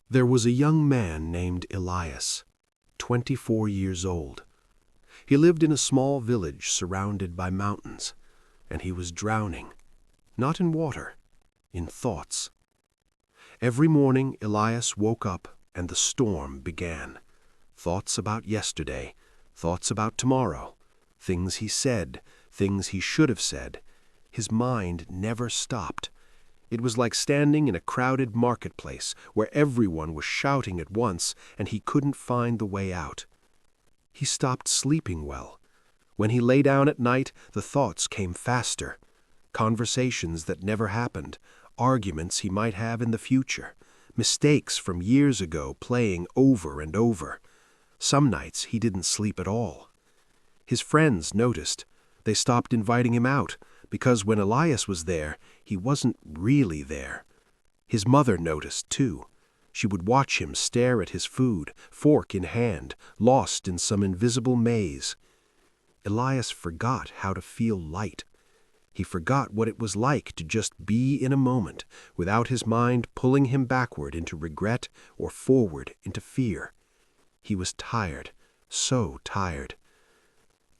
There was a young man named Elias, 24 years old. He lived in a small village surrounded by mountains, and he was drowning, not in water, in thoughts. Every morning Elias woke up and the storm began. Thoughts about yesterday, thoughts about tomorrow, things he said, things he should have said. His mind never stopped. It was like standing in a crowded marketplace where everyone was shouting at once and he couldn't find the way out. He stopped sleeping well. When he lay down at night, the thoughts came faster. Conversations that never happened, arguments he might have in the future, mistakes from years ago playing over and over. Some nights he didn't sleep at all. His friends noticed. They stopped inviting him out, because when Elias was there, he wasn't really there. His mother noticed, too. She would watch him stare at his food, fork in hand, lost in some invisible maze. Elias forgot how to feel light. He forgot what it was like to just be in a moment, without his mind pulling him backward into regret or forward into fear. He was tired, so tired.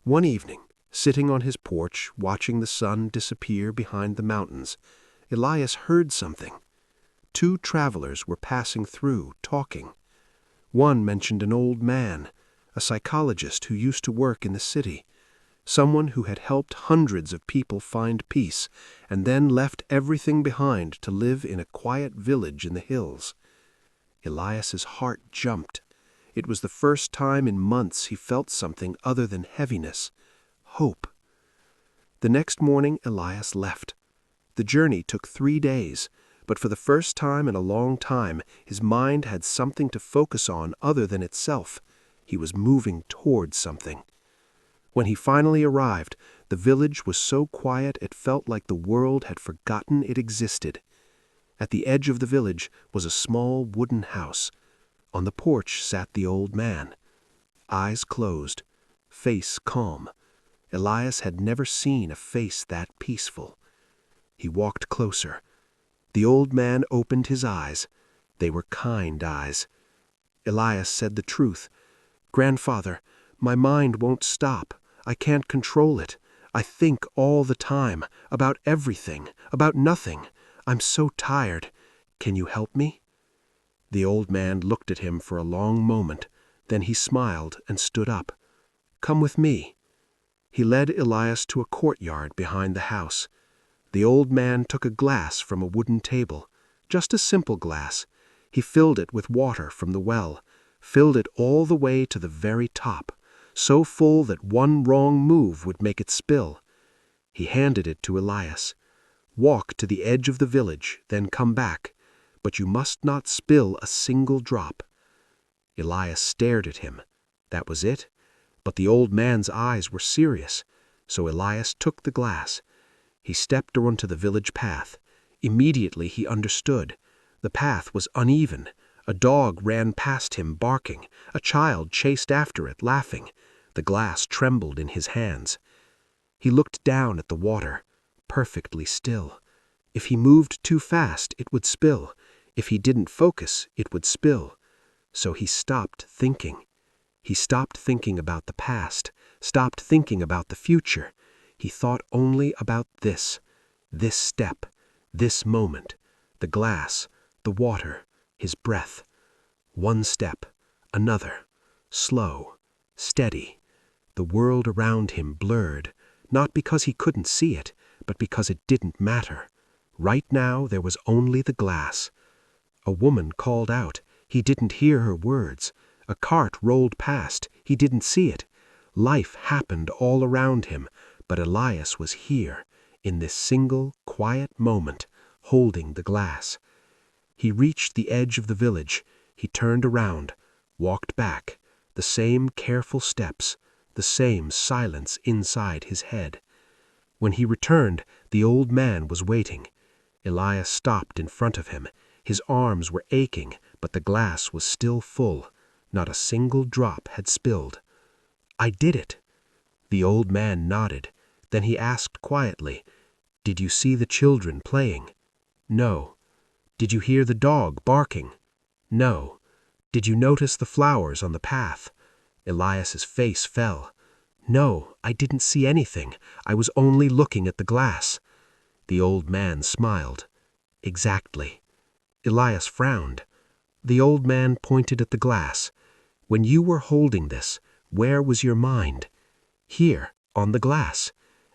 One evening, sitting on his porch, watching the sun disappear behind the mountains, Elias heard something. Two travelers were passing through, talking. One mentioned an old man, a psychologist who used to work in the city, someone who had helped hundreds of people find peace and then left everything behind to live in a quiet village in the hills. Elias's heart jumped. It was the first time in months he felt something other than heaviness. Hope. The next morning Elias left. The journey took 3 days, but for the first time in a long time his mind had something to focus on other than itself. He was moving towards something. When he finally arrived, the village was so quiet it felt like the world had forgotten it existed. At the edge of the village was a small wooden house. On the porch sat the old man. Eyes closed, face calm. Elias had never seen a face that peaceful. He walked closer. The old man opened his eyes. They were kind eyes. Elias said the truth. "Grandfather, my mind won't stop. I can't control it. I think all the time, about everything, about nothing. I'm so tired. Can you help me?" The old man looked at him for a long moment. Then he smiled and stood up. "Come with me." He led Elias to a courtyard behind the house. The old man took a glass from a wooden table, just a simple glass. He filled it with water from the well, filled it all the way to the very top, so full that one wrong move would make it spill. He handed it to Elias. "Walk to the edge of the village, then come back, but you must not spill a single drop." Elias stared at him. That was it. But the old man's eyes were serious, so Elias took the glass. He stepped onto the village path. Immediately he understood. The path was uneven. A dog ran past him barking. A child chased after it, laughing. The glass trembled in his hands. He looked down at the water, perfectly still. If he moved too fast, it would spill. If he didn't focus, it would spill. So he stopped thinking. He stopped thinking about the past, stopped thinking about the future. He thought only about this step, this moment, the glass, the water, his breath. One step, another, slow, steady. The world around him blurred, not because he couldn't see it, but because it didn't matter. Right now there was only the glass. A woman called out. He didn't hear her words. A cart rolled past. He didn't see it. Life happened all around him, but Elias was here, in this single, quiet moment, holding the glass. He reached the edge of the village. He turned around, walked back, the same careful steps, the same silence inside his head. When he returned, the old man was waiting. Elias stopped in front of him. His arms were aching, but the glass was still full. Not a single drop had spilled. "I did it." The old man nodded. Then he asked quietly, "Did you see the children playing?" "No." "Did you hear the dog barking?" No. Did you notice the flowers on the path? Elias's face fell. No, I didn't see anything. I was only looking at the glass. The old man smiled. Exactly. Elias frowned. The old man pointed at the glass. When you were holding this, where was your mind? Here, on the glass.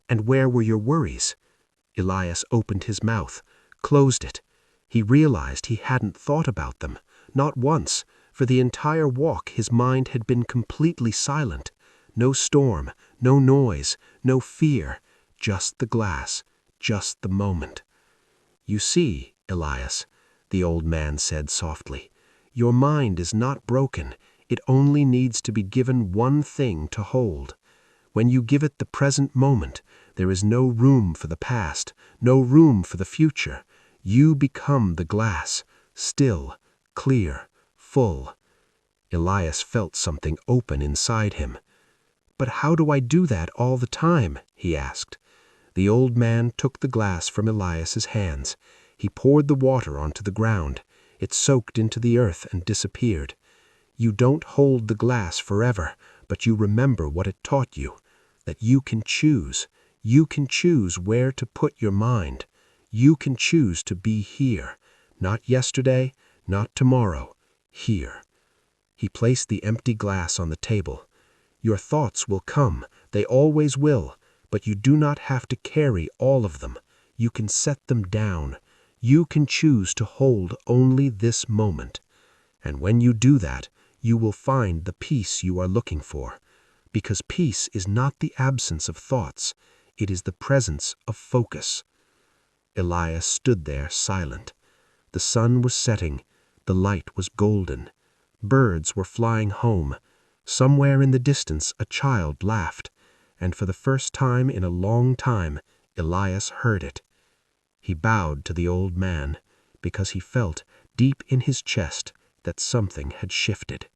And where were your worries? Elias opened his mouth, closed it. He realized he hadn't thought about them, not once. For the entire walk his mind had been completely silent. No storm, no noise, no fear, just the glass, just the moment. You see, Elias, the old man said softly, your mind is not broken. It only needs to be given one thing to hold. When you give it the present moment, there is no room for the past, no room for the future. You become the glass, still, clear, full. Elias felt something open inside him. But how do I do that all the time? He asked. The old man took the glass from Elias's hands. He poured the water onto the ground. It soaked into the earth and disappeared. You don't hold the glass forever, but you remember what it taught you, that you can choose. You can choose where to put your mind. You can choose to be here, not yesterday, not tomorrow, here. He placed the empty glass on the table. Your thoughts will come, they always will, but you do not have to carry all of them. You can set them down. You can choose to hold only this moment. And when you do that, you will find the peace you are looking for. Because peace is not the absence of thoughts, it is the presence of focus. Elias stood there silent. The sun was setting. The light was golden. Birds were flying home. Somewhere in the distance a child laughed, and for the first time in a long time, Elias heard it. He bowed to the old man, because he felt deep in his chest that something had shifted.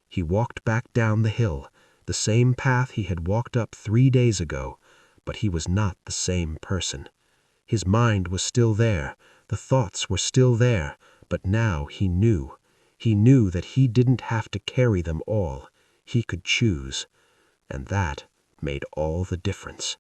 He walked back down the hill, the same path he had walked up 3 days ago, but he was not the same person. His mind was still there, the thoughts were still there, but now he knew. He knew that he didn't have to carry them all. He could choose, and that made all the difference.